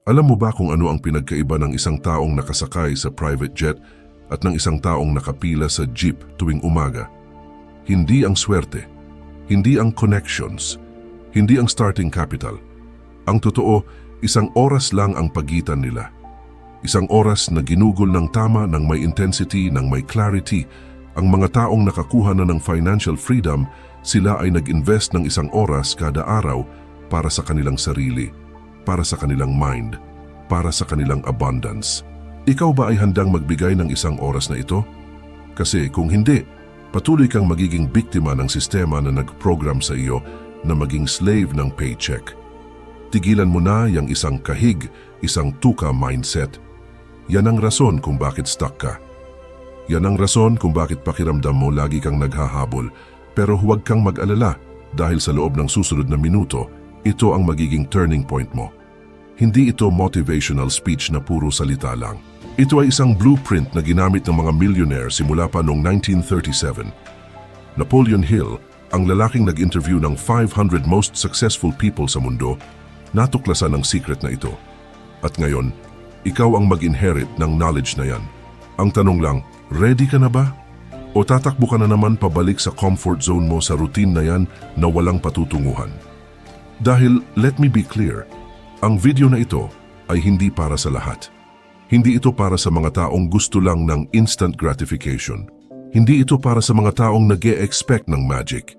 Alam mo ba kung ano ang pinagkaiba ng isang taong nakasakay sa private jet at ng isang taong nakapila sa jeep tuwing umaga? Hindi ang swerte, hindi ang connections, hindi ang starting capital. Ang totoo, isang oras lang ang pagitan nila. Isang oras na ginugol ng tama, ng may intensity, ng may clarity. Ang mga taong nakakuha na ng financial freedom, sila ay nag-invest ng isang oras kada araw para sa kanilang sarili, para sa kanilang mind, para sa kanilang abundance. Ikaw ba ay handang magbigay ng isang oras na ito? Kasi kung hindi, patuloy kang magiging biktima ng sistema na nag-program sa iyo na maging slave ng paycheck. Tigilan mo na yung isang kahig, isang tuka mindset. Yan ang rason kung bakit stuck ka. Yan ang rason kung bakit pakiramdam mo lagi kang naghahabol. Pero huwag kang mag-alala dahil sa loob ng susunod na minuto, ito ang magiging turning point mo. Hindi ito motivational speech na puro salita lang. Ito ay isang blueprint na ginamit ng mga millionaire simula pa noong 1937. Napoleon Hill, ang lalaking nag-interview ng 500 most successful people sa mundo, natuklasan ang secret na ito. At ngayon, ikaw ang mag-inherit ng knowledge na yan. Ang tanong lang, ready ka na ba? O tatakbo ka na naman pabalik sa comfort zone mo sa routine na yan na walang patutunguhan? Dahil, let me be clear, ang video na ito ay hindi para sa lahat. Hindi ito para sa mga taong gusto lang ng instant gratification. Hindi ito para sa mga taong nag-e-expect ng magic.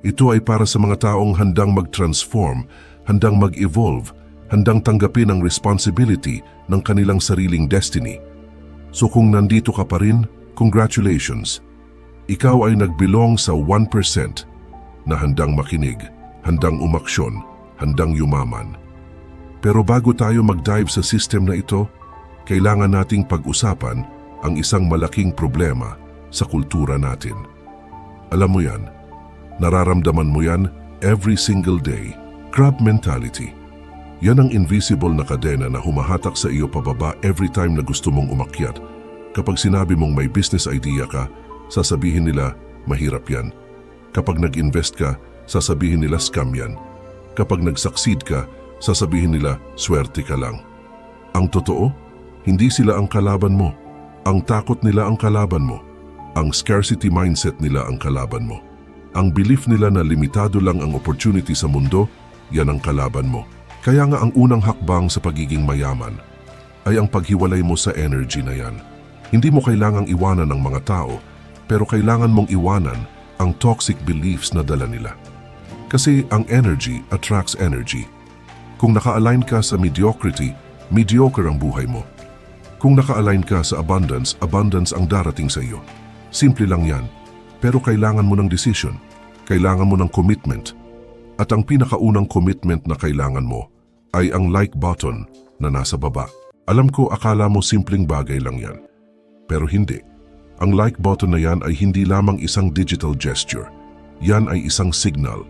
Ito ay para sa mga taong handang mag-transform, handang mag-evolve, handang tanggapin ang responsibility ng kanilang sariling destiny. So kung nandito ka pa rin, congratulations. Ikaw ay nagbilong sa 1% na handang makinig, handang umaksyon, handang yumaman. Pero bago tayo mag-dive sa system na ito, kailangan nating pag-usapan ang isang malaking problema sa kultura natin. Alam mo yan, nararamdaman mo yan every single day. Crab mentality. Yan ang invisible na kadena na humahatak sa iyo pababa every time na gusto mong umakyat. Kapag sinabi mong may business idea ka, sasabihin nila, mahirap yan. Kapag nag-invest ka, sasabihin nila scam yan. Kapag nag-succeed ka, sasabihin nila, swerte ka lang. Ang totoo, hindi sila ang kalaban mo. Ang takot nila ang kalaban mo. Ang scarcity mindset nila ang kalaban mo. Ang belief nila na limitado lang ang opportunity sa mundo, yan ang kalaban mo. Kaya nga ang unang hakbang sa pagiging mayaman ay ang paghiwalay mo sa energy na yan. Hindi mo kailangang iwanan ng mga tao, pero kailangan mong iwanan ang toxic beliefs na dala nila. Kasi ang energy attracts energy. Kung naka-align ka sa mediocrity, mediocre ang buhay mo. Kung naka-align ka sa abundance, abundance ang darating sa iyo. Simple lang yan. Pero kailangan mo ng decision. Kailangan mo ng commitment. At ang pinakaunang commitment na kailangan mo ay ang like button na nasa baba. Alam ko akala mo simpleng bagay lang yan. Pero hindi. Ang like button na yan ay hindi lamang isang digital gesture. Yan ay isang signal.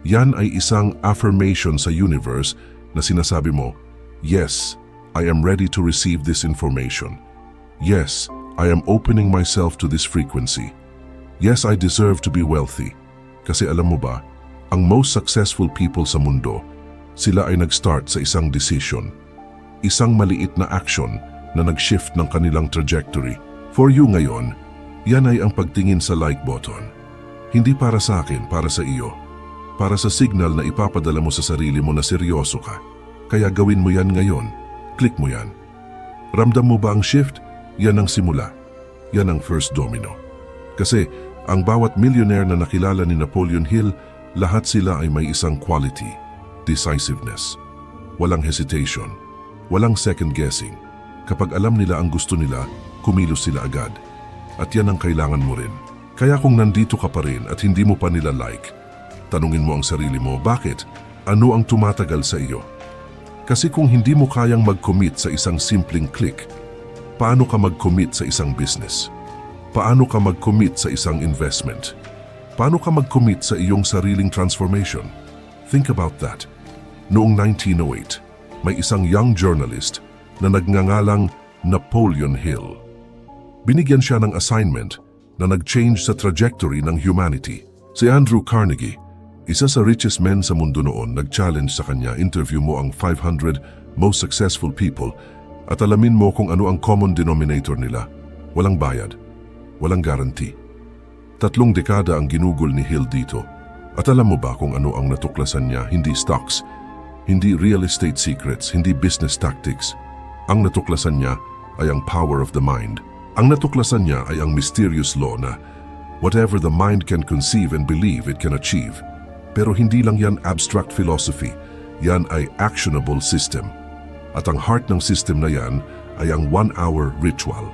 Yan ay isang affirmation sa universe na sinasabi mo, yes, I am ready to receive this information. Yes, I am opening myself to this frequency. Yes, I deserve to be wealthy. Kasi alam mo ba, ang most successful people sa mundo, sila ay nag-start sa isang decision. Isang maliit na action na nag-shift ng kanilang trajectory. For you ngayon, yan ay ang pagtingin sa like button. Hindi para sa akin, para sa iyo. Para sa signal na ipapadala mo sa sarili mo na seryoso ka. Kaya gawin mo yan ngayon. Click mo yan. Ramdam mo ba ang shift? Yan ang simula. Yan ang first domino. Kasi ang bawat millionaire na nakilala ni Napoleon Hill, lahat sila ay may isang quality, decisiveness. Walang hesitation. Walang second guessing. Kapag alam nila ang gusto nila, kumilos sila agad. At yan ang kailangan mo rin. Kaya kung nandito ka pa rin at hindi mo pa nila like, tanungin mo ang sarili mo, bakit? Ano ang tumatagal sa iyo? Kasi kung hindi mo kayang mag-commit sa isang simpleng click, paano ka mag-commit sa isang business? Paano ka mag-commit sa isang investment? Paano ka mag-commit sa iyong sariling transformation? Think about that. Noong 1908, may isang young journalist na nagngangalang Napoleon Hill. Binigyan siya ng assignment na nag-change sa trajectory ng humanity. Si Andrew Carnegie, isa sa richest men sa mundo noon, nag-challenge sa kanya, interview mo ang 500 most successful people, at alamin mo kung ano ang common denominator nila. Walang bayad, walang guarantee. 3 dekada ang ginugol ni Hill dito. At alam mo ba kung ano ang natuklasan niya? Hindi stocks, hindi real estate secrets, hindi business tactics. Ang natuklasan niya ay ang power of the mind. Ang natuklasan niya ay ang mysterious law na whatever the mind can conceive and believe it can achieve. Pero hindi lang yan abstract philosophy, yan ay actionable system. At ang heart ng system na yan ay ang 1-hour ritual.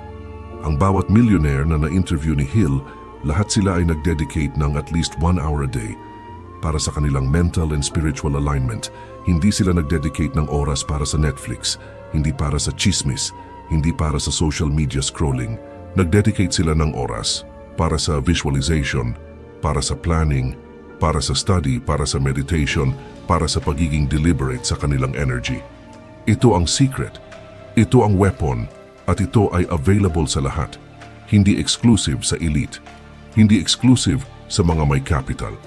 Ang bawat millionaire na na-interview ni Hill, lahat sila ay nag-dedicate ng at least 1 hour a day para sa kanilang mental and spiritual alignment. Hindi sila nag-dedicate ng oras para sa Netflix, hindi para sa chismis, hindi para sa social media scrolling. Nag-dedicate sila ng oras para sa visualization, para sa planning, para sa study, para sa meditation, para sa pagiging deliberate sa kanilang energy. Ito ang secret, ito ang weapon, at ito ay available sa lahat. Hindi exclusive sa elite, hindi exclusive sa mga may capital.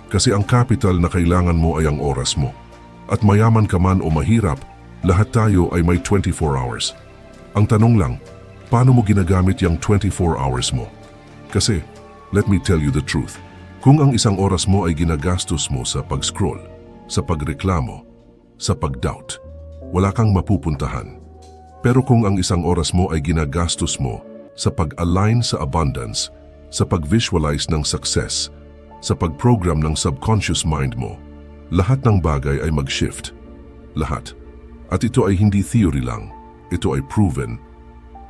Kasi ang capital na kailangan mo ay ang oras mo. At mayaman ka man o mahirap, lahat tayo ay may 24 hours. Ang tanong lang, paano mo ginagamit yung 24 hours mo? Kasi, let me tell you the truth. Kung ang isang oras mo ay ginagastos mo sa pag-scroll, sa pagreklamo, sa pag-doubt, wala kang mapupuntahan. Pero kung ang isang oras mo ay ginagastos mo sa pag-align sa abundance, sa pag-visualize ng success, sa pag-program ng subconscious mind mo, lahat ng bagay ay mag-shift. Lahat. At ito ay hindi theory lang. Ito ay proven.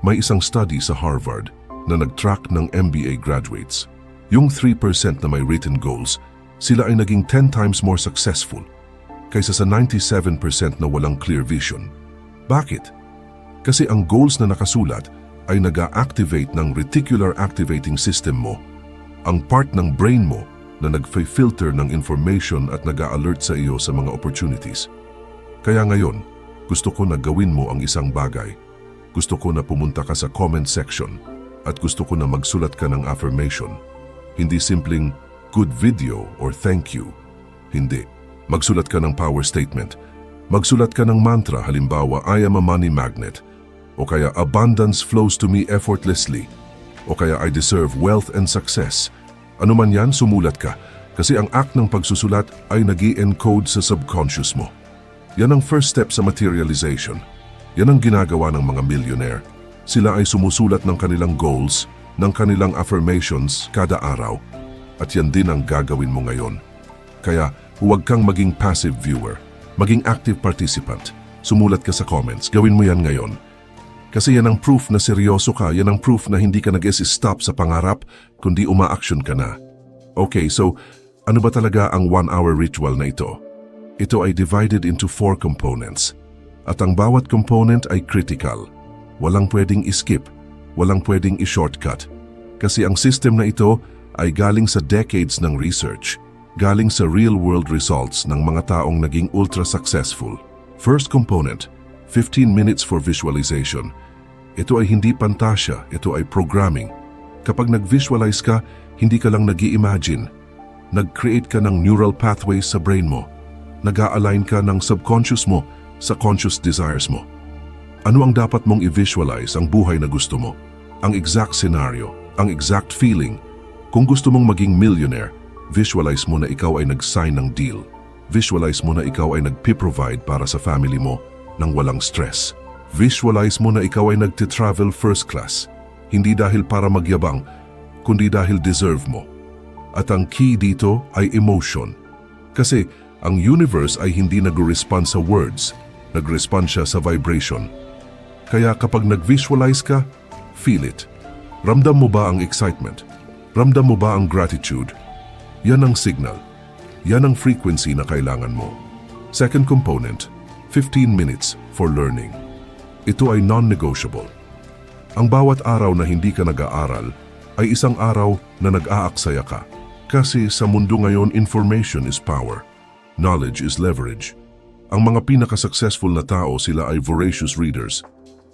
May isang study sa Harvard na nag-track ng MBA graduates. Yung 3% na may written goals, sila ay naging 10 times more successful kaysa sa 97% na walang clear vision. Bakit? Kasi ang goals na nakasulat ay nag-a-activate ng reticular activating system mo, ang part ng brain mo na nag-filter ng information at nag-a-alert sa iyo sa mga opportunities. Kaya ngayon, gusto ko na gawin mo ang isang bagay. Gusto ko na pumunta ka sa comment section at gusto ko na magsulat ka ng affirmation. Hindi simpleng good video or thank you. Hindi. Magsulat ka ng power statement. Magsulat ka ng mantra, halimbawa, I am a money magnet. O kaya abundance flows to me effortlessly. O kaya I deserve wealth and success. Ano man yan, sumulat ka. Kasi ang act ng pagsusulat ay nag-i-encode sa subconscious mo. Yan ang first step sa materialization. Yan ang ginagawa ng mga millionaire. Sila ay sumusulat ng kanilang goals, ng kanilang affirmations kada araw. At yan din ang gagawin mo ngayon. Kaya huwag kang maging passive viewer. Maging active participant. Sumulat ka sa comments. Gawin mo yan ngayon. Kasi yan ang proof na seryoso ka. Yan ang proof na hindi ka nag-stop sa pangarap, kundi uma-action ka na. Okay, so ano ba talaga ang 1-hour ritual na ito? Ito ay divided into 4 components. At ang bawat component ay critical. Walang pwedeng i-skip. Walang pwedeng i-shortcut. Kasi ang system na ito ay galing sa decades ng research. Galing sa real-world results ng mga taong naging ultra-successful. First component, 15 minutes for visualization. Ito ay hindi pantasya, ito ay programming. Kapag nag-visualize ka, hindi ka lang nag-i-imagine. Nag-create ka ng neural pathways sa brain mo. Nag-a-align ka ng subconscious mo sa conscious desires mo. Ano ang dapat mong i-visualize? Ang buhay na gusto mo. Ang exact scenario, ang exact feeling. Kung gusto mong maging millionaire, visualize mo na ikaw ay nag-sign ng deal. Visualize mo na ikaw ay nag-provide para sa family mo nang walang stress. Visualize mo na ikaw ay nag-travel first class. Hindi dahil para magyabang, kundi dahil deserve mo. At ang key dito ay emotion. Kasi ang universe ay hindi nag-respond sa words, nag-respond siya sa vibration. Kaya kapag nag-visualize ka, feel it. Ramdam mo ba ang excitement? Ramdam mo ba ang gratitude? Yan ang signal. Yan ang frequency na kailangan mo. Second component, 15 minutes for learning. Ito ay non-negotiable. Ang bawat araw na hindi ka nag-aaral ay isang araw na nag-aaksaya ka. Kasi sa mundo ngayon, information is power. Knowledge is leverage. Ang mga pinaka-successful na tao, sila ay voracious readers.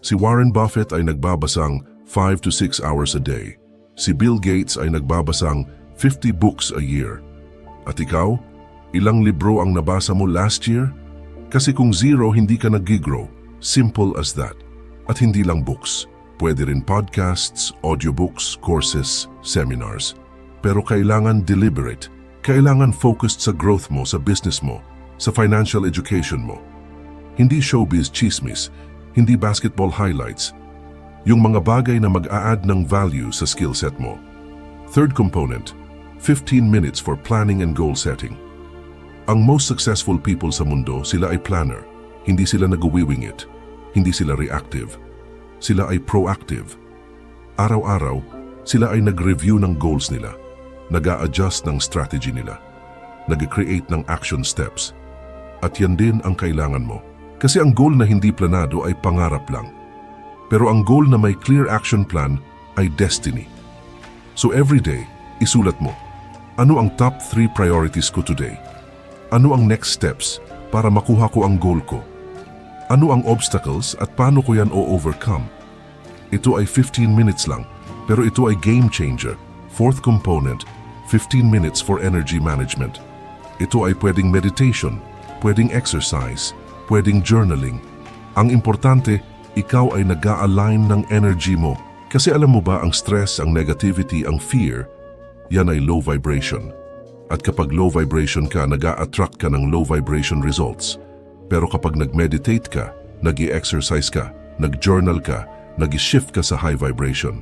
Si Warren Buffett ay nagbabasang 5 to 6 hours a day. Si Bill Gates ay nagbabasang 50 books a year. At ikaw, ilang libro ang nabasa mo last year? Kasi kung zero, hindi ka nag-grow. Simple as that. At hindi lang books. Pwede rin podcasts, audiobooks, courses, seminars. Pero kailangan deliberate. Kailangan focused sa growth mo, sa business mo, sa financial education mo. Hindi showbiz chismis, hindi basketball highlights. Yung mga bagay na mag-a-add ng value sa skill set mo. Third component, 15 minutes for planning and goal setting. Ang most successful people sa mundo, sila ay planner. Hindi sila nag-wing-it. Hindi sila reactive. Sila ay proactive. Araw-araw, sila ay nag-review ng goals nila. Nag-a-adjust ng strategy nila. Nag-create ng action steps. At yan din ang kailangan mo. Kasi ang goal na hindi planado ay pangarap lang. Pero ang goal na may clear action plan ay destiny. So every day, isulat mo. Ano ang top 3 priorities ko today? Ano ang next steps para makuha ko ang goal ko? Ano ang obstacles at paano ko yan o-overcome? Ito ay 15 minutes lang, pero ito ay game changer. Fourth component, 15 minutes for energy management. Ito ay pwedeng meditation, pwedeng exercise, pwedeng journaling. Ang importante, ikaw ay nag-a-align ng energy mo. Kasi alam mo ba, ang stress, ang negativity, ang fear, yan ay low vibration. At kapag low vibration ka, nag-a-attract ka ng low vibration results. Pero kapag nag-meditate ka, nag-i-exercise ka, nag-journal ka, nag-shift ka sa high vibration.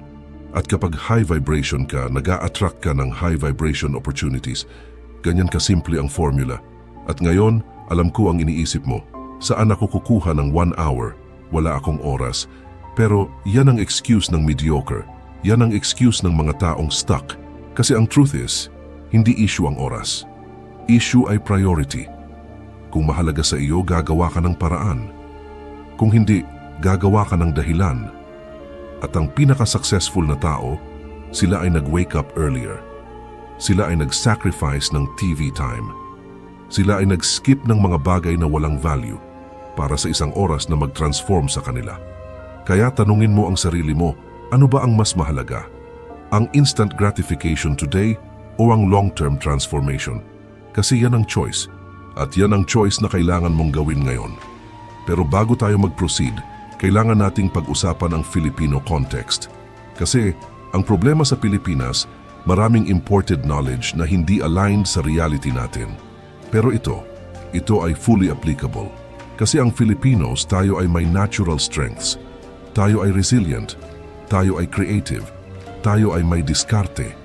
At kapag high vibration ka, nag-a-attract ka ng high vibration opportunities. Ganyan kasimple ang formula. At ngayon, alam ko ang iniisip mo. Saan ako kukuha ng 1 hour? Wala akong oras. Pero yan ang excuse ng mediocre. Yan ang excuse ng mga taong stuck. Kasi ang truth is, hindi issue ang oras. Issue ay priority. Kung mahalaga sa iyo, gagawa ka ng paraan. Kung hindi, gagawa ka ng dahilan. At ang pinaka-successful na tao, sila ay nag-wake up earlier. Sila ay nag-sacrifice ng TV time. Sila ay nag-skip ng mga bagay na walang value para sa isang oras na mag-transform sa kanila. Kaya tanungin mo ang sarili mo, ano ba ang mas mahalaga? Ang instant gratification today o ang long-term transformation? Kasi yan ang choice. At yan ang choice na kailangan mong gawin ngayon. Pero bago tayo mag-proceed, kailangan nating pag-usapan ang Filipino context. Kasi ang problema sa Pilipinas, maraming imported knowledge na hindi aligned sa reality natin. Pero ito ay fully applicable. Kasi ang Filipinos, tayo ay may natural strengths. Tayo ay resilient. Tayo ay creative. Tayo ay may diskarte.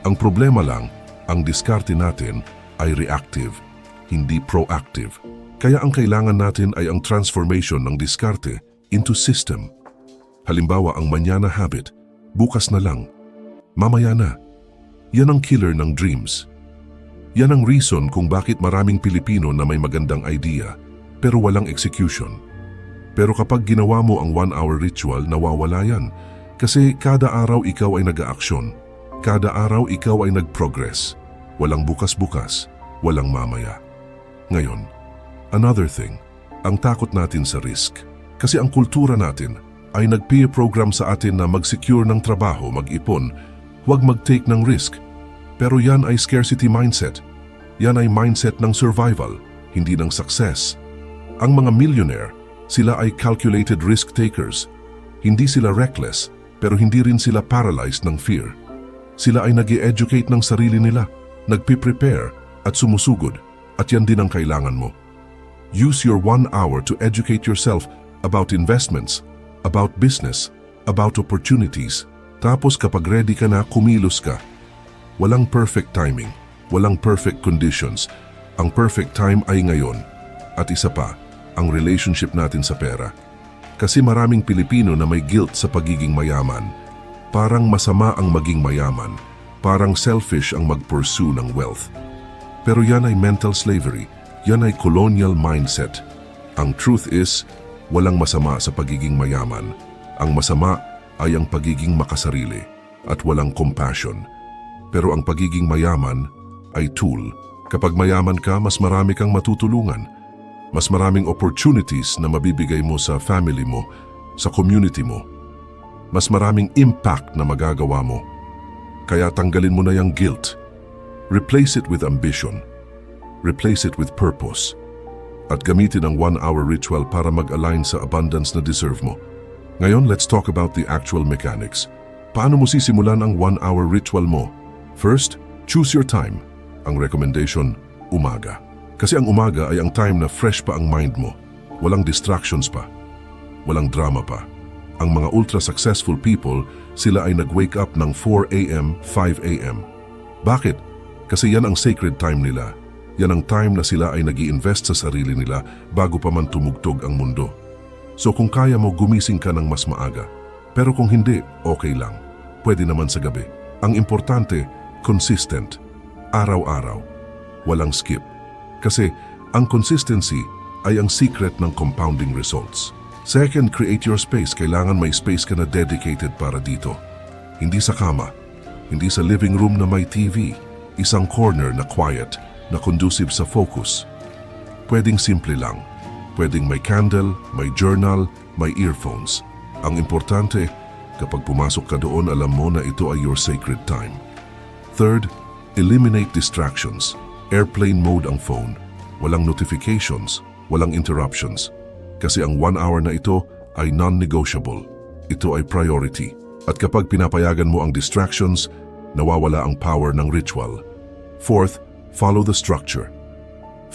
Ang problema lang, ang diskarte natin ay reactive, hindi proactive. Kaya ang kailangan natin ay ang transformation ng diskarte into system. Halimbawa, ang manyana habit, bukas na lang, mamaya na. Yan ang killer ng dreams. Yan ang reason kung bakit maraming Pilipino na may magandang idea pero walang execution. Pero kapag ginawa mo ang 1-hour ritual, nawawala yan. Kasi kada araw ikaw ay nag-aaksyon. Kada araw ikaw ay nag-progress. Walang bukas-bukas, walang mamaya. Ngayon, another thing, ang takot natin sa risk. Kasi ang kultura natin ay nag-peer program sa atin na mag-secure ng trabaho, mag-ipon, huwag mag-take ng risk. Pero yan ay scarcity mindset. Yan ay mindset ng survival, hindi ng success. Ang mga millionaire, sila ay calculated risk takers. Hindi sila reckless, pero hindi rin sila paralyzed ng fear. Sila ay nag-i-educate ng sarili nila, nagpi-prepare at sumusugod. At yan din ang kailangan mo. Use your 1 hour to educate yourself about investments, about business, about opportunities. Tapos kapag ready ka na, kumilos ka. Walang perfect timing, walang perfect conditions. Ang perfect time ay ngayon. At isa pa, ang relationship natin sa pera. Kasi maraming Pilipino na may guilt sa pagiging mayaman. Parang masama ang maging mayaman. Parang selfish ang mag-pursue ng wealth. Pero yan ay mental slavery. Yan ay colonial mindset. Ang truth is, walang masama sa pagiging mayaman. Ang masama ay ang pagiging makasarili at walang compassion. Pero ang pagiging mayaman ay tool. Kapag mayaman ka, mas marami kang matutulungan. Mas maraming opportunities na mabibigay mo sa family mo, sa community mo. Mas maraming impact na magagawa mo. Kaya tanggalin mo na yung guilt. Replace it with ambition. Replace it with purpose. at gamitin ang 1-hour ritual para mag-align sa abundance na deserve mo. Ngayon, let's talk about the actual mechanics. Paano mo sisimulan ang 1-hour ritual mo? First, choose your time. Ang recommendation, umaga. Kasi ang umaga ay ang time na fresh pa ang mind mo. Walang distractions pa. Walang drama pa. Ang mga ultra-successful people, sila ay nag-wake up ng 4 a.m., 5 a.m. Bakit? Kasi yan ang sacred time nila. Yan ang time na sila ay nag-i-invest sa sarili nila bago pa man tumugtog ang mundo. So kung kaya mo, gumising ka ng mas maaga. Pero kung hindi, okay lang. Pwede naman sa gabi. Ang importante, consistent. Araw-araw. Walang skip. Kasi ang consistency ay ang secret ng compounding results. Second, create your space. Kailangan may space ka na dedicated para dito. Hindi sa kama. Hindi sa living room na may TV. Isang corner na quiet, na conducive sa focus. Pwedeng simple lang. Pwedeng may candle, may journal, may earphones. Ang importante, kapag pumasok ka doon, alam mo na ito ay your sacred time. Third, eliminate distractions. Airplane mode ang phone. Walang notifications, walang interruptions. Kasi ang 1 hour na ito ay non-negotiable. Ito ay priority. At kapag pinapayagan mo ang distractions, nawawala ang power ng ritual. Fourth, follow the structure.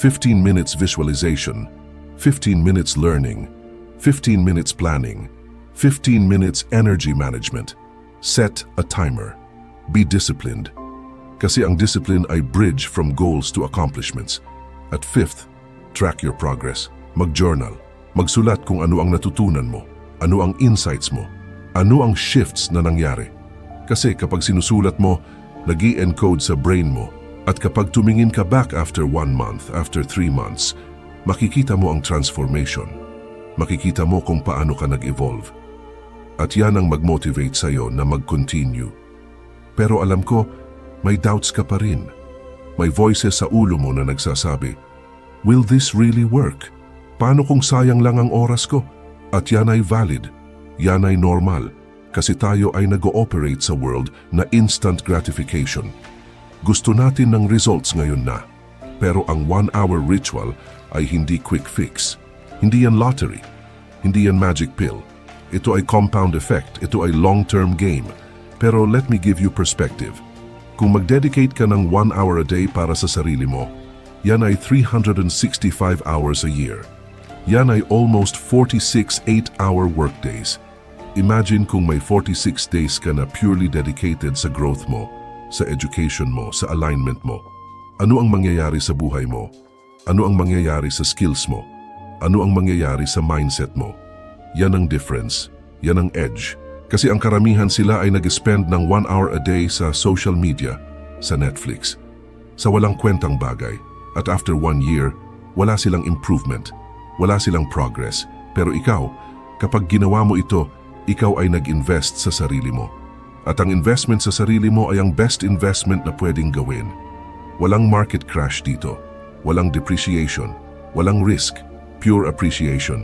15 minutes visualization, 15 minutes learning, 15 minutes planning, 15 minutes energy management. Set a timer. Be disciplined. Kasi ang discipline ay bridge from goals to accomplishments. At fifth, track your progress. Mag-journal. Magsulat kung ano ang natutunan mo, ano ang insights mo, ano ang shifts na nangyari. Kasi kapag sinusulat mo, nag-i-encode sa brain mo. At kapag tumingin ka back after 1 month, after 3 months, makikita mo ang transformation. Makikita mo kung paano ka nag-evolve. At yan ang mag-motivate sa'yo na mag-continue. Pero alam ko, may doubts ka pa rin. May voices sa ulo mo na nagsasabi, will this really work? Paano kung sayang lang ang oras ko? At yan ay valid. Yan ay normal. Kasi tayo ay nag-ooperate sa world na instant gratification. Gusto natin ng results ngayon na. Pero ang 1-hour ritual ay hindi quick fix. Hindi yan lottery. Hindi yan magic pill. Ito ay compound effect. Ito ay long-term game. Pero let me give you perspective. Kung mag-dedicate ka ng 1 hour a day para sa sarili mo, yan ay 365 hours a year. Yan ay almost 46 8-hour workdays. Imagine kung may 46 days ka na purely dedicated sa growth mo, sa education mo, sa alignment mo. Ano ang mangyayari sa buhay mo? Ano ang mangyayari sa skills mo? Ano ang mangyayari sa mindset mo? Yan ang difference. Yan ang edge. Kasi ang karamihan sila ay nag-spend ng 1 hour a day sa social media, sa Netflix, sa walang kwentang bagay. At after 1 year, wala silang improvement, wala silang progress. Pero ikaw, kapag ginawa mo ito, ikaw ay nag-invest sa sarili mo. At ang investment sa sarili mo ay ang best investment na pwedeng gawin. Walang market crash dito, walang depreciation, walang risk, pure appreciation,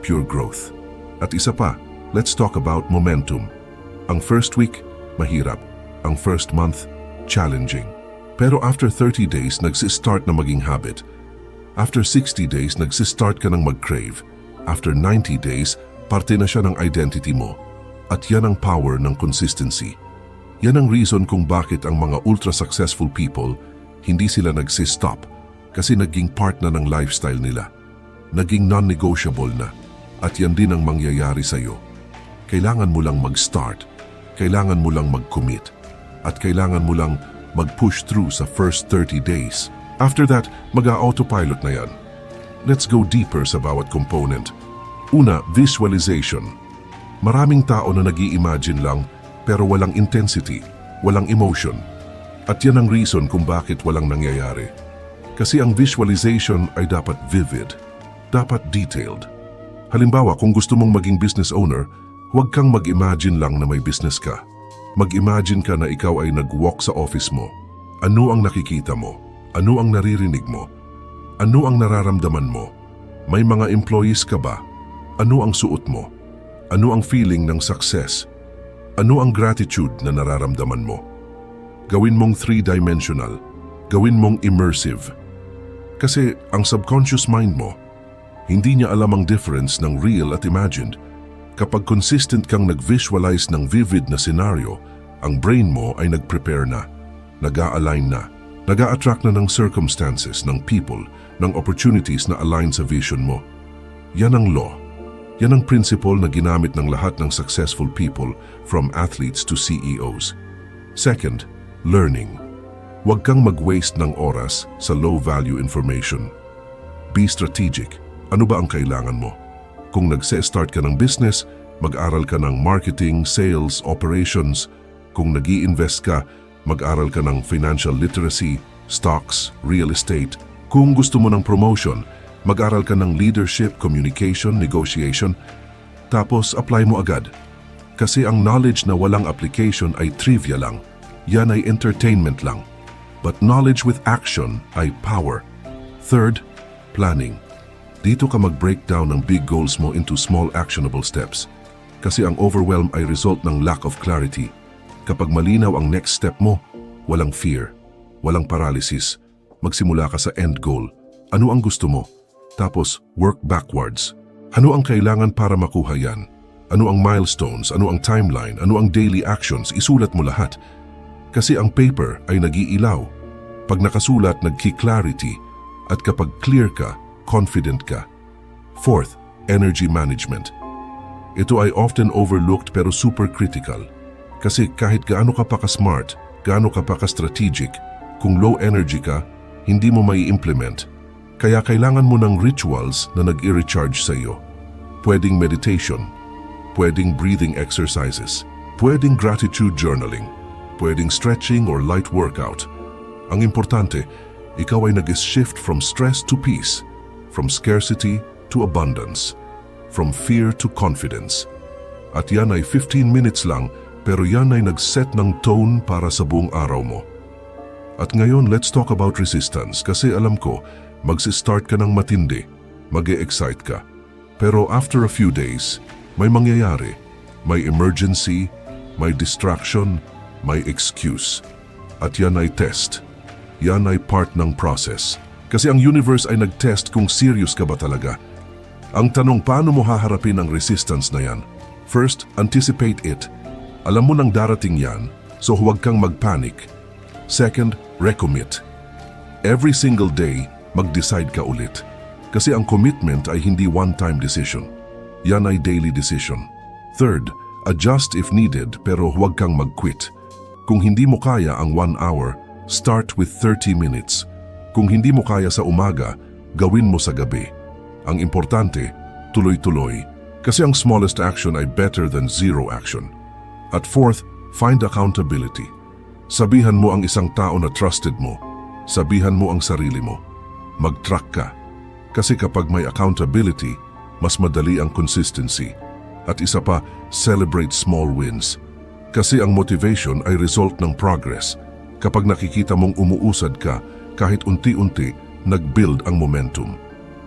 pure growth. At isa pa, let's talk about momentum. Ang first week, mahirap. Ang first month, challenging. Pero after 30 days, nagsistart na maging habit. After 60 days, nagsistart ka ng mag-crave. After 90 days, parte na siya ng identity mo. At yan ang power ng consistency. Yan ang reason kung bakit ang mga ultra-successful people, hindi sila nagsistop kasi naging part na ng lifestyle nila. Naging non-negotiable na. At yan din ang mangyayari sa'yo. Kailangan mo lang mag-start. Kailangan mo lang mag-commit. At kailangan mo lang mag-push through sa first 30 days. After that, mag-autopilot na yan. Let's go deeper sa bawat component. Una, visualization. Maraming tao na nag-i-imagine lang pero walang intensity, walang emotion. At yan ang reason kung bakit walang nangyayari. Kasi ang visualization ay dapat vivid, dapat detailed. Halimbawa, kung gusto mong maging business owner, huwag kang mag-imagine lang na may business ka. Mag-imagine ka na ikaw ay nag-walk sa office mo. Ano ang nakikita mo? Ano ang naririnig mo? Ano ang nararamdaman mo? May mga employees ka ba? Ano ang suot mo? Ano ang feeling ng success? Ano ang gratitude na nararamdaman mo? Gawin mong 3-dimensional. Gawin mong immersive. Kasi ang subconscious mind mo, Hindi niya alam ang difference ng real at imagined. Kapag consistent kang nag-visualize ng vivid na scenario, ang brain mo ay nag-prepare na, nag-a-align na, nag-a-attract na ng circumstances, ng people, ng opportunities na align sa vision mo. Yan ang law. Yan ang principle na ginamit ng lahat ng successful people, from athletes to CEOs. Second, learning. Huwag kang mag-waste ng oras sa low-value information. Be strategic. Ano ba ang kailangan mo? Kung nagse-start ka ng business, mag-aral ka ng marketing, sales, operations. Kung nag-i-invest ka, mag-aral ka ng financial literacy, stocks, real estate. Kung gusto mo ng promotion, mag-aral ka ng leadership, communication, negotiation. Tapos apply mo agad. Kasi ang knowledge na walang application ay trivia lang. Yan ay entertainment lang. But knowledge with action ay power. Third, planning. Dito ka mag-breakdown ng big goals mo into small actionable steps. Kasi ang overwhelm ay result ng lack of clarity. Kapag malinaw ang next step mo, walang fear, walang paralysis. Magsimula ka sa end goal. Ano ang gusto mo? Tapos, work backwards. Ano ang kailangan para makuha yan? Ano ang milestones? Ano ang timeline? Ano ang daily actions? Isulat mo lahat. Kasi ang paper ay nag-iilaw. Pag nakasulat, nag-clarity. At kapag clear ka, confident ka. Fourth, energy management. Ito ay often overlooked pero super critical. Kasi kahit gaano ka pa ka-smart, gaano ka pa ka-strategic, kung low energy ka, hindi mo mai-implement. Kaya kailangan mo ng rituals na nag-i-recharge sa iyo. Pwedeng meditation, pwedeng breathing exercises, pwedeng gratitude journaling, pwedeng stretching or light workout. Ang importante, ikaw ay nag-shift from stress to peace, from scarcity to abundance, from fear to confidence. At yan ay 15 minutes lang, pero yan ay nag-set ng tone para sa buong araw mo. At ngayon, let's talk about resistance kasi alam ko, magsi-start ka ng matindi, mag-e-excite ka. Pero after a few days, may mangyayari, may emergency, may distraction, may excuse. At yan ay test. Yan ay part ng process. Kasi ang universe ay nag-test kung serious ka ba talaga. Ang tanong, paano mo haharapin ang resistance na yan? First, anticipate it. Alam mo nang darating yan, so huwag kang mag-panic. Second, recommit. Every single day, mag-decide ka ulit. Kasi ang commitment ay hindi one-time decision. Yan ay daily decision. Third, adjust if needed pero huwag kang mag-quit. Kung hindi mo kaya ang 1 hour, start with 30 minutes. Kung hindi mo kaya sa umaga, gawin mo sa gabi. Ang importante, tuloy-tuloy. Kasi ang smallest action ay better than zero action. At fourth, find accountability. Sabihan mo ang isang tao na trusted mo. Sabihan mo ang sarili mo. Mag-track ka. Kasi kapag may accountability, mas madali ang consistency. At isa pa, celebrate small wins. Kasi ang motivation ay result ng progress. Kapag nakikita mong umuusad ka, kahit unti-unti, nag-build ang momentum,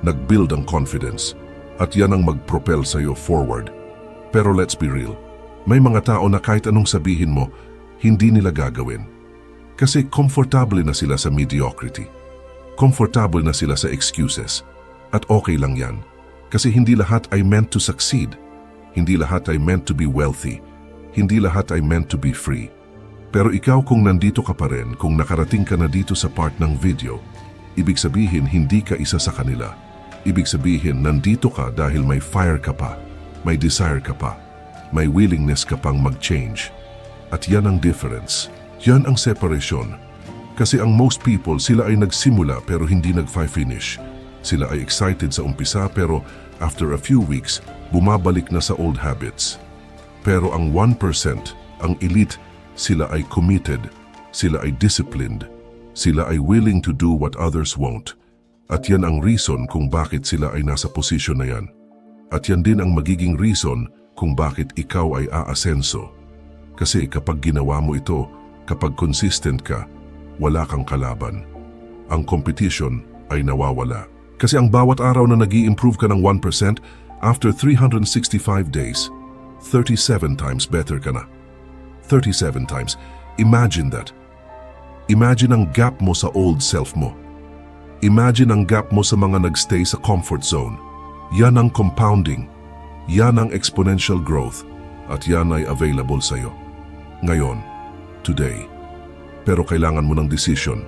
nag-build ang confidence, at yan ang mag-propel sa'yo forward. Pero let's be real, may mga tao na kahit anong sabihin mo, hindi nila gagawin. Kasi komportable na sila sa mediocrity. Comfortable na sila sa excuses. At okay lang yan. Kasi hindi lahat ay meant to succeed. Hindi lahat ay meant to be wealthy. Hindi lahat ay meant to be free. Pero ikaw kung nandito ka pa rin, kung nakarating ka na dito sa part ng video, ibig sabihin hindi ka isa sa kanila. Ibig sabihin nandito ka dahil may fire ka pa, may desire ka pa, may willingness ka pang mag-change. At yan ang difference. Yan ang separation. Kasi ang most people, sila ay nagsimula pero hindi nag-finish. Sila ay excited sa umpisa pero after a few weeks, bumabalik na sa old habits. Pero ang 1%, ang elite, sila ay committed, sila ay disciplined, sila ay willing to do what others won't. At yan ang reason kung bakit sila ay nasa posisyon na yan. At yan din ang magiging reason kung bakit ikaw ay aasenso. Kasi kapag ginawa mo ito, kapag consistent ka, wala kang kalaban. Ang competition ay nawawala. Kasi ang bawat araw na nag-i-improve ka ng 1%, after 365 days, 37 times better ka na. 37 times. Imagine that. Imagine ang gap mo sa old self mo. Imagine ang gap mo sa mga nagstay sa comfort zone. Yan ang compounding. Yan ang exponential growth. At yan ay available sa'yo. Ngayon, today. Pero kailangan mo ng decision.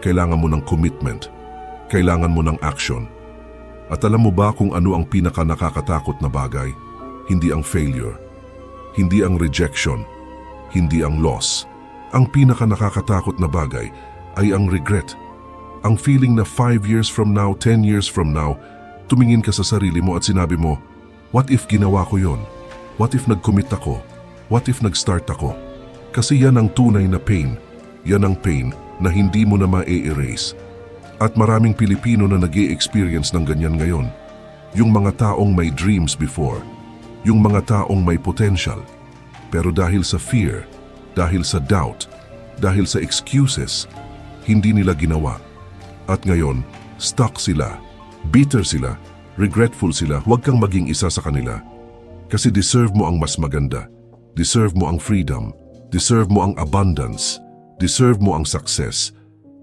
Kailangan mo ng commitment. Kailangan mo ng action. At alam mo ba kung ano ang pinaka nakakatakot na bagay? Hindi ang failure. Hindi ang rejection. Hindi ang loss. Ang pinaka nakakatakot na bagay ay ang regret. Ang feeling na 5 years from now, 10 years from now, tumingin ka sa sarili mo at sinabi mo, what if ginawa ko yon? What if nag-commit ako? What if nag-start ako? Kasi yan ang tunay na pain. Yan ang pain na hindi mo na ma-erase. At maraming Pilipino na nag-i-experience ng ganyan ngayon. Yung mga taong may dreams before. Yung mga taong may potential. Pero dahil sa fear, dahil sa doubt, dahil sa excuses, hindi nila ginawa. At ngayon, stuck sila, bitter sila, regretful sila. Huwag kang maging isa sa kanila. Kasi deserve mo ang mas maganda. Deserve mo ang freedom. Deserve mo ang abundance. Deserve mo ang success.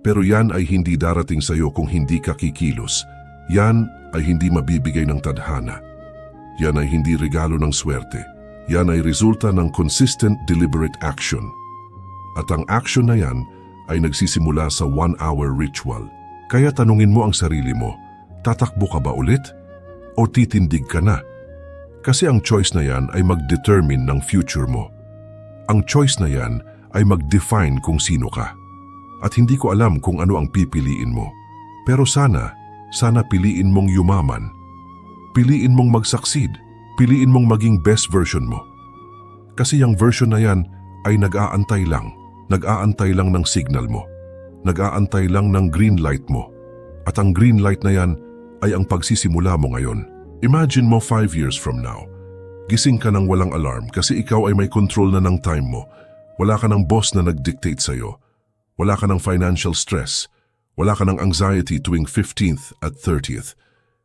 Pero yan ay hindi darating sa'yo kung hindi ka kikilos. Yan ay hindi mabibigay ng tadhana. Yan ay hindi regalo ng swerte. Yan ay resulta ng consistent, deliberate action. At ang action na yan ay nagsisimula sa 1-hour ritual. Kaya tanungin mo ang sarili mo, tatakbo ka ba ulit? O titindig ka na? Kasi ang choice na yan ay mag-determine ng future mo. Ang choice na yan ay mag-define kung sino ka. At hindi ko alam kung ano ang pipiliin mo. Pero sana piliin mong yumaman. Piliin mong mag-succeed. Piliin mong maging best version mo. Kasi yung version na yan ay nag-aantay lang. Nag-aantay lang ng signal mo. Nag-aantay lang ng green light mo. At ang green light na yan ay ang pagsisimula mo ngayon. Imagine mo 5 years from now. Gising ka ng walang alarm kasi ikaw ay may control na ng time mo. Wala ka ng boss na nag-dictate sa'yo. Wala ka ng financial stress. Wala ka ng anxiety tuwing 15th at 30th.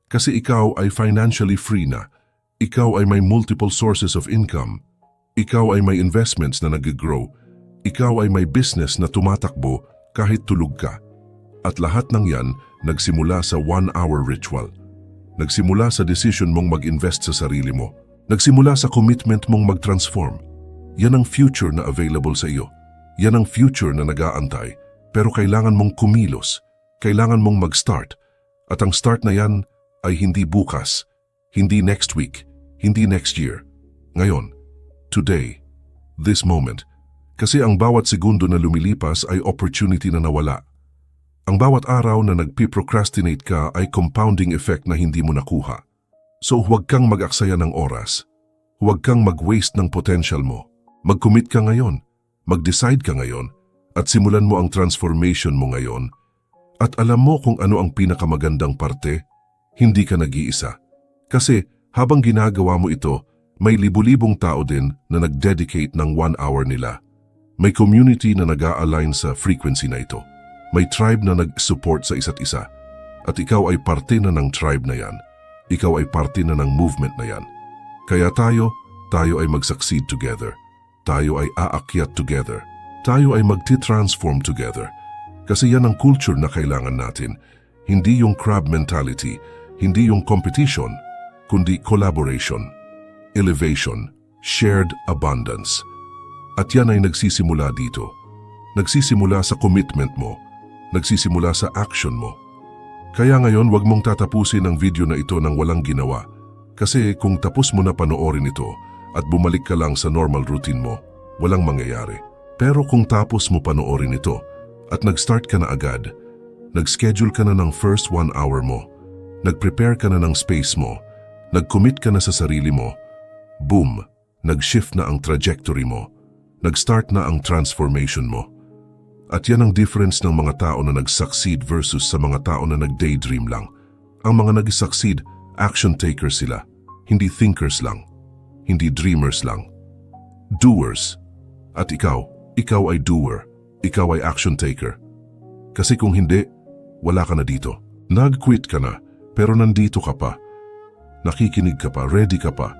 Kasi ikaw ay financially free na. Ikaw ay may multiple sources of income. Ikaw ay may investments na nag-grow. Ikaw ay may business na tumatakbo kahit tulog ka. At lahat ng yan nagsimula sa 1-hour ritual. Nagsimula sa decision mong mag-invest sa sarili mo. Nagsimula sa commitment mong mag-transform. Yan ang future na available sa iyo. Yan ang future na nag-aantay, pero kailangan mong kumilos, kailangan mong mag-start. At ang start na yan ay hindi bukas, hindi next week, hindi next year. Ngayon, today, this moment. Kasi ang bawat segundo na lumilipas ay opportunity na nawala. Ang bawat araw na nagpi-procrastinate ka ay compounding effect na hindi mo nakuha. So huwag kang mag-aksaya ng oras. Huwag kang mag-waste ng potential mo. Mag-commit ka ngayon. Mag-decide ka ngayon at simulan mo ang transformation mo ngayon. At alam mo kung ano ang pinakamagandang parte? Hindi ka nag-iisa. Kasi habang ginagawa mo ito, may libu-libong tao din na nag-dedicate ng 1 hour nila. May community na nag-a-align sa frequency na ito. May tribe na nag-support sa isa't isa. At ikaw ay parte na ng tribe na yan. Ikaw ay parte na ng movement na yan. Kaya tayo ay mag-succeed together. Tayo ay aakyat together. Tayo ay magti-transform together. Kasi yan ang culture na kailangan natin. Hindi yung crab mentality, hindi yung competition, kundi collaboration, elevation, shared abundance. At yan ay nagsisimula dito. Nagsisimula sa commitment mo. Nagsisimula sa action mo. Kaya ngayon, wag mong tatapusin ang video na ito nang walang ginawa. Kasi kung tapos mo na panoorin ito, at bumalik ka lang sa normal routine mo, walang mangyayari. Pero kung tapos mo panoorin ito at nag-start ka na agad, nag-schedule ka na ng first 1 hour mo, nag-prepare ka na ng space mo, nag-commit ka na sa sarili mo, boom, nag-shift na ang trajectory mo, nag-start na ang transformation mo. At yan ang difference ng mga tao na nag-succeed versus sa mga tao na nag-daydream lang. Ang mga nag-succeed, action takers sila, hindi thinkers lang. Hindi dreamers lang. Doers. At ikaw ay doer. Ikaw ay action taker. Kasi kung hindi, wala ka na dito. Nag-quit ka na, pero nandito ka pa. Nakikinig ka pa, ready ka pa.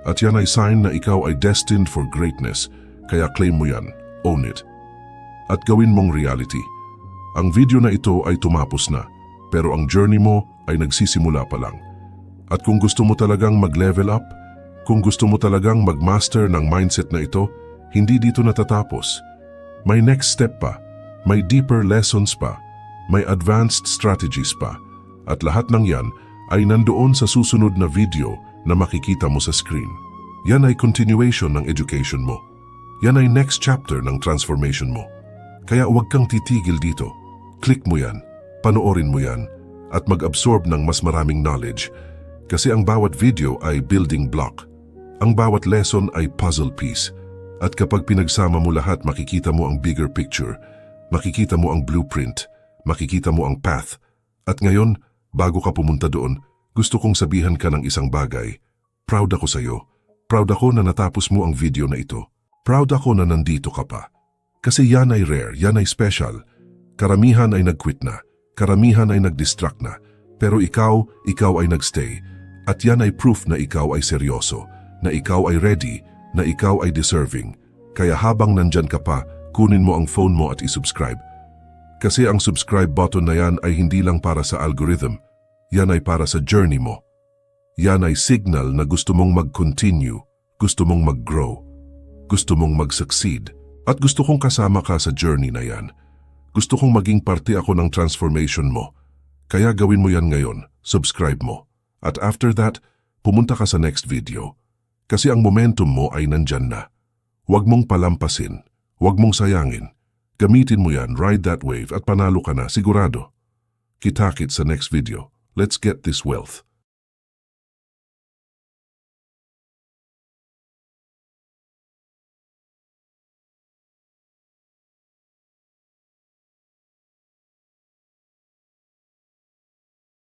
At yan ay sign na ikaw ay destined for greatness, kaya claim mo yan, own it. At gawin mong reality. Ang video na ito ay tumapos na, pero ang journey mo ay nagsisimula pa lang. At kung gusto mo talagang mag-level up, kung gusto mo talagang mag-master ng mindset na ito, hindi dito natatapos. May next step pa, may deeper lessons pa, may advanced strategies pa, at lahat ng yan ay nandoon sa susunod na video na makikita mo sa screen. Yan ay continuation ng education mo. Yan ay next chapter ng transformation mo. Kaya huwag kang titigil dito. Click mo yan, panoorin mo yan, at mag-absorb ng mas maraming knowledge. Kasi ang bawat video ay building block. Ang bawat lesson ay puzzle piece. At kapag pinagsama mo lahat, makikita mo ang bigger picture. Makikita mo ang blueprint. Makikita mo ang path. At ngayon, bago ka pumunta doon, gusto kong sabihan ka ng isang bagay. Proud ako sa iyo. Proud ako na natapos mo ang video na ito. Proud ako na nandito ka pa. Kasi yan ay rare, yan ay special. Karamihan ay nag-quit na. Karamihan ay nag-distract na. Pero ikaw ay nag-stay. At yan ay proof na ikaw ay seryoso. Na ikaw ay ready. Na ikaw ay deserving. Kaya habang nandyan ka pa, kunin mo ang phone mo at isubscribe. Kasi ang subscribe button na yan ay hindi lang para sa algorithm. Yan ay para sa journey mo. Yan ay signal na gusto mong mag-continue, gusto mong mag-grow, gusto mong mag-succeed. At gusto kong kasama ka sa journey na yan. Gusto kong maging parte ako ng transformation mo. Kaya gawin mo yan ngayon, subscribe mo. At after that, pumunta ka sa next video. Kasi ang momentum mo ay nandyan na. Huwag mong palampasin, huwag mong sayangin. Gamitin mo yan, ride that wave at panalo ka na, sigurado. Kita-kits sa next video. Let's get this wealth.